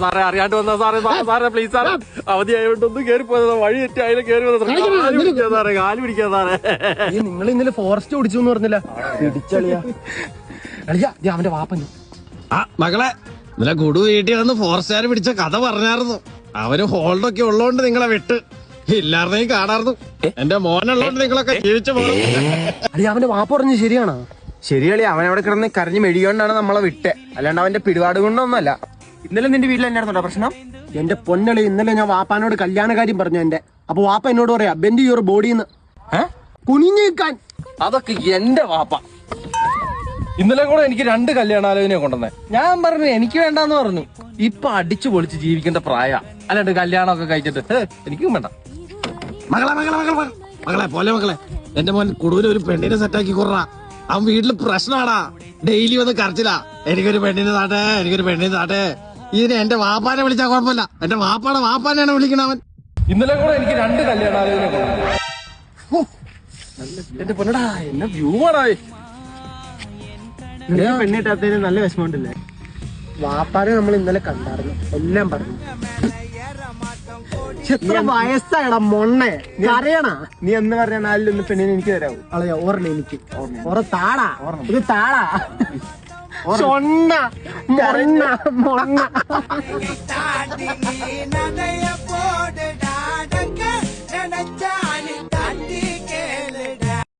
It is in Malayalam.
സാറേ അറിയാണ്ട് വന്ന സാറേ പ്ലീസ് സാറേ അവധിയായോണ്ടൊന്നും കേറി പോയത് വഴി തെറ്റി അതിനെ കേറി വന്നത് സാറേ കാല് പിടിക്കാ സാറേ. നിങ്ങൾ ഇന്നലെ ഫോറസ്റ്റ് ഓടിച്ചു എന്ന് പറഞ്ഞില്ല? പിടിച്ചളിയാ അവന്റെ വാപ്പന്. മകളെ ഇന്നലെ കുടു വീട്ടിൽ വന്ന് ഫോറസ്റ്റുകാർ പിടിച്ച കഥ പറഞ്ഞായിരുന്നു. അവര് ഹോൾഡൊക്കെ ഉള്ളതുകൊണ്ട് നിങ്ങളെ വിട്ട്, ഇല്ലായിരുന്നെങ്കിൽ കാണാറുന്നു. എന്റെ മോനുള്ളതുകൊണ്ട് നിങ്ങളൊക്കെ ജീവിച്ചു പോകും. അവന്റെ വാപ്പ പറഞ്ഞു ശരിയാണോ? ശരിയളി, അവൻ അവിടെ കിടന്ന് കരഞ്ഞ് മെഴികൊണ്ടാണ് നമ്മളെ വിട്ടെ, അല്ലാണ്ട് അവന്റെ പിടിപാട് കൊണ്ടൊന്നുമല്ല. ഇന്നലെ നിന്റെ വീട്ടിൽ എന്നായിരുന്നോ പ്രശ്നം? എന്റെ പൊന്നളി, ഇന്നലെ ഞാൻ വാപ്പാനോട് കല്യാണകാര്യം പറഞ്ഞു എന്റെ. അപ്പൊ വാപ്പ എന്നോട് പറയാ ബെൻഡ് യുവർ ബോഡിന്ന് കുനിഞ്ഞു നിൽക്കാൻ. അതൊക്കെ എന്റെ വാപ്പ. ഇന്നലെ കൂടെ എനിക്ക് 2 കല്യാണാലോചനയെ കൊണ്ടുവന്നേ. ഞാൻ പറഞ്ഞു എനിക്ക് വേണ്ടാന്ന് പറഞ്ഞു. ഇപ്പൊ അടിച്ചു പൊളിച്ച് ജീവിക്കേണ്ട പ്രായ, അല്ലാണ്ട് കല്യാണമൊക്കെ കഴിച്ചിട്ട് എനിക്കും വേണ്ട. മകളെ പോലെ മകളെ, എന്റെ മോൻ കുടുവിന് ഒരു പെണ്ണിനെ സെറ്റാക്കി കൊറ. അവൻ വീട്ടില് പ്രശ്നമാടാ, ഡെയിലി വന്ന് കരച്ചിലാ. എനിക്കൊരു പെണ്ണിനെ താട്ടെ. ഇതിന് എന്റെ വാപ്പാനെ വിളിച്ചാൽ കുഴപ്പമില്ല, എന്റെ വാപ്പാനെയാണ് വിളിക്കണവൻ. ഇന്നലെ കൂടെ എനിക്ക് 2 കല്യാണാലോചന കൊണ്ടുവന്നു. എന്റെ പൊന്നടാ, എന്നെ വ്യൂമാടാ. പെണ്ണിട്ടാത്തതിന് നല്ല വിഷമമുണ്ടല്ലേ? വാപ്പാനെ നമ്മൾ ഇന്നലെ കണ്ടായിരുന്നു, എല്ലാം പറഞ്ഞു. എത്ര വയസ്സായടാ മൊണ്ണെ, അറിയണ? നീ എന്ന് പറഞ്ഞ 4 പെണ്ണിനെ എനിക്ക് തരാവൂ. അളയാ ഓർമ്മ എനിക്ക് താടാ, ഇത് താടാ ചൊണ്ണ മൊണ്ണ.